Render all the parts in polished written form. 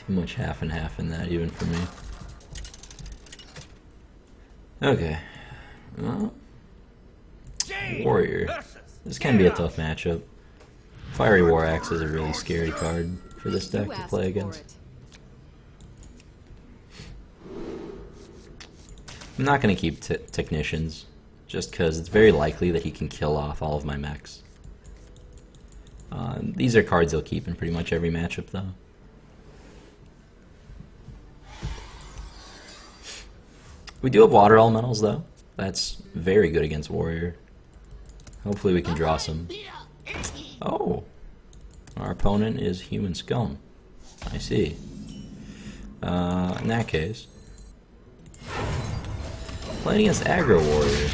Too much half and half in that, even for me. Okay. Well, Warrior. This can be a tough matchup. Fiery War Axe is a really scary card for this deck to play against. I'm not going to keep Technicians, just because it's very likely that he can kill off all of my mechs. These are cards he'll keep in pretty much every matchup, though. We do have Water Elementals, though. That's very good against Warrior. Hopefully we can draw some. Oh! Our opponent is Human Scum. I see. In that case, playing against Aggro Warrior,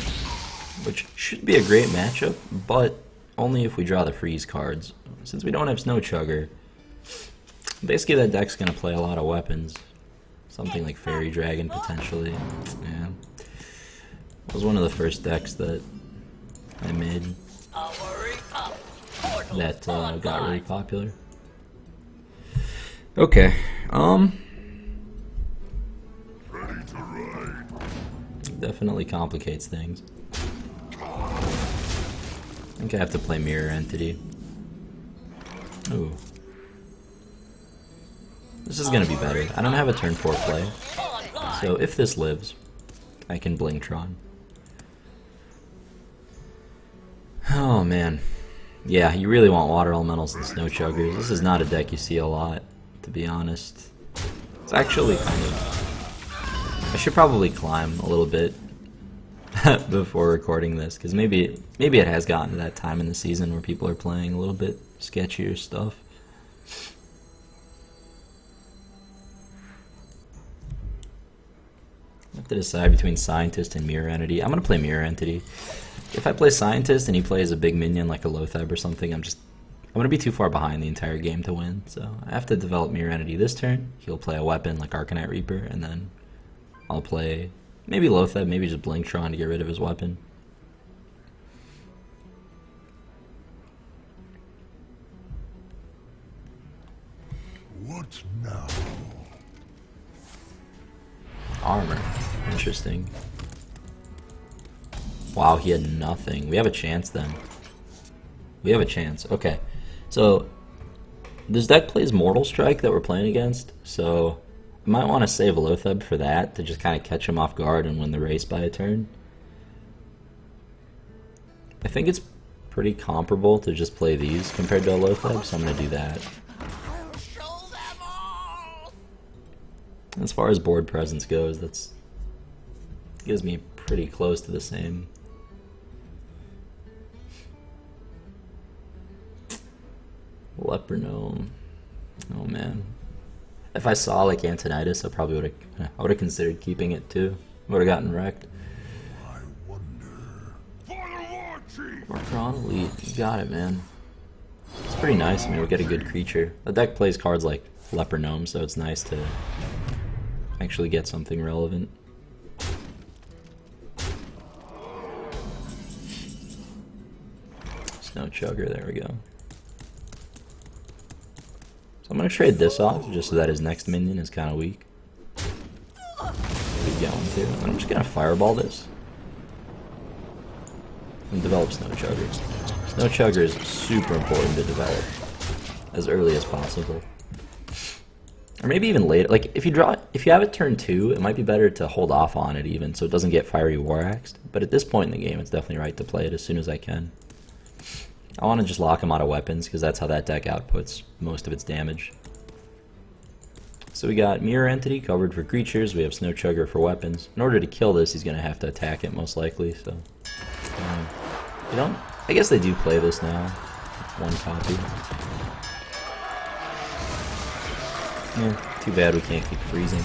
which should be a great matchup, but only if we draw the freeze cards. Since we don't have Snow Chugger, basically that deck's going to play a lot of weapons. Something like Fairy Dragon, potentially. Yeah. It was one of the first decks that I made that got really popular. Okay. Definitely complicates things. I think I have to play Mirror Entity. Ooh. This is gonna be better. I don't have a turn 4 play, so if this lives, I can Blingtron. Oh man. Yeah, you really want Water Elementals and Snow Chuggers. This is not a deck you see a lot, to be honest. It's actually kind of... I should probably climb a little bit before recording this, because maybe it has gotten to that time in the season where people are playing a little bit sketchier stuff. I have to decide between Scientist and Mirror Entity. I'm going to play Mirror Entity. If I play Scientist and he plays a big minion like a Lotheb or something, I'm going to be too far behind the entire game to win. So I have to develop Mirror Entity this turn. He'll play a weapon like Arcanite Reaper, and then I'll play maybe Lotheb, maybe just Blingtron to get rid of his weapon. What now? Armor. Interesting. Wow, he had nothing. We have a chance then. We have a chance. Okay. So, this deck plays Mortal Strike that we're playing against, so I might want to save Lotheb for that, to just kind of catch him off guard and win the race by a turn. I think it's pretty comparable to just play these compared to a Lotheb, so I'm going to do that. As far as board presence goes, that's gives me pretty close to the same. Leper Gnome. Oh man. If I saw like Antonidas, I probably would have considered keeping it too. Would have gotten wrecked. I wonder. Markron Elite, you got it, man. It's pretty nice. I mean, we'll get a good creature. The deck plays cards like Leper Gnome, so it's nice to actually get something relevant. Snow Chugger, there we go. So I'm going to trade this off, just so that his next minion is kind of weak. Keep going too. And I'm just going to Fireball this. And develop Snow Chugger. Snow Chugger is super important to develop as early as possible. Or maybe even later. Like, if you have it turn 2, it might be better to hold off on it even, so it doesn't get Fiery War Axed. But at this point in the game, it's definitely right to play it as soon as I can. I want to just lock him out of weapons, because that's how that deck outputs most of its damage. So we got Mirror Entity covered for creatures, we have Snow Chugger for weapons. In order to kill this, he's going to have to attack it most likely, so... you don't... I guess they do play this now. One copy. Yeah, too bad we can't keep freezing.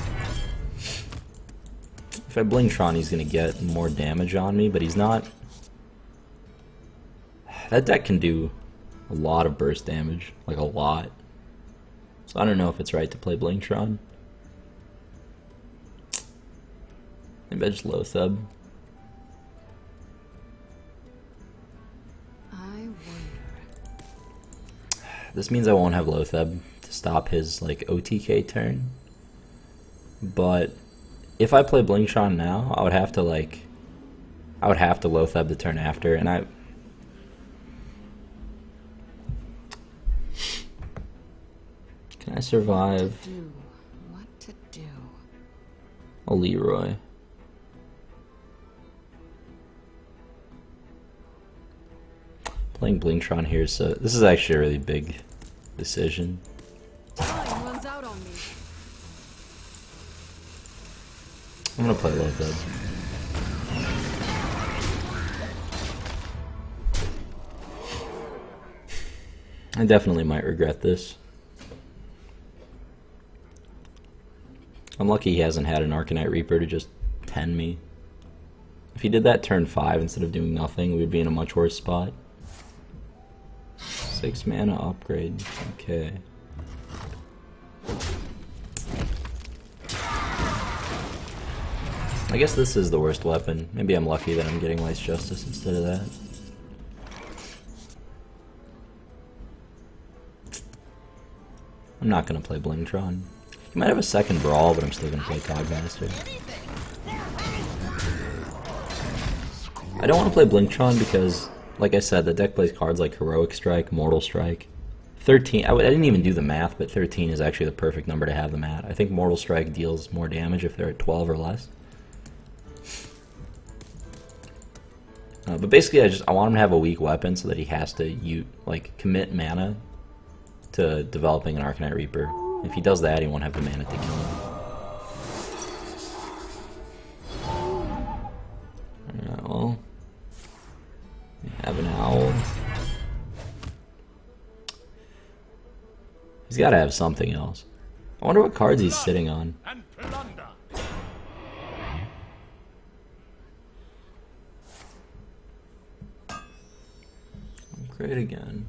If I Blingtron, he's going to get more damage on me, but he's not... That deck can do a lot of burst damage, like a lot. So I don't know if it's right to play Blingtron. Maybe I just Lotheb. I wonder. This means I won't have Lotheb to stop his like OTK turn. But if I play Blingtron now, I would have to low theb the turn after, and can I survive What to do? a Leroy? Playing Blingtron here, so this is actually a really big decision. Time runs out on me. I'm gonna play low theb. I definitely might regret this. I'm lucky he hasn't had an Arcanite Reaper to just 10 me. If he did that turn 5 instead of doing nothing, we'd be in a much worse spot. 6 mana upgrade. Okay. I guess this is the worst weapon. Maybe I'm lucky that I'm getting Life's Justice instead of that. I'm not gonna play Blingtron. He might have a second Brawl, but I'm still gonna play Cogmaster. I don't want to play Blingtron because, like I said, the deck plays cards like Heroic Strike, Mortal Strike. 13, I didn't even do the math, but 13 is actually the perfect number to have them at. I think Mortal Strike deals more damage if they're at 12 or less. But basically, I want him to have a weak weapon so that he has to commit mana to developing an Arcanite Reaper. If he does that, he won't have the mana to kill him. Alright, well, we have an owl. He's got to have something else. I wonder what cards he's sitting on. Great again.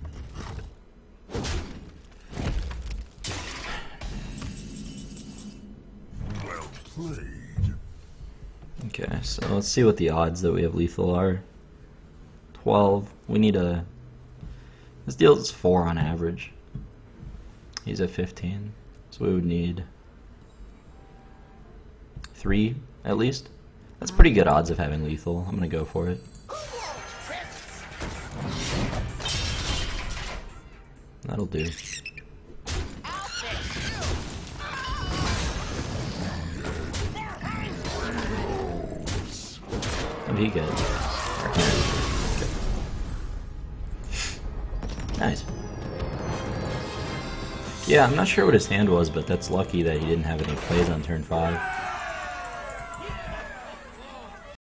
Well played. Okay, so let's see what the odds that we have lethal are. 12. We need a... This deals 4 on average. He's at 15. So we would need 3 at least. That's pretty good odds of having lethal. I'm gonna go for it. That'll do. What did he get? Okay. Nice. Yeah, I'm not sure what his hand was, but that's lucky that he didn't have any plays on turn 5.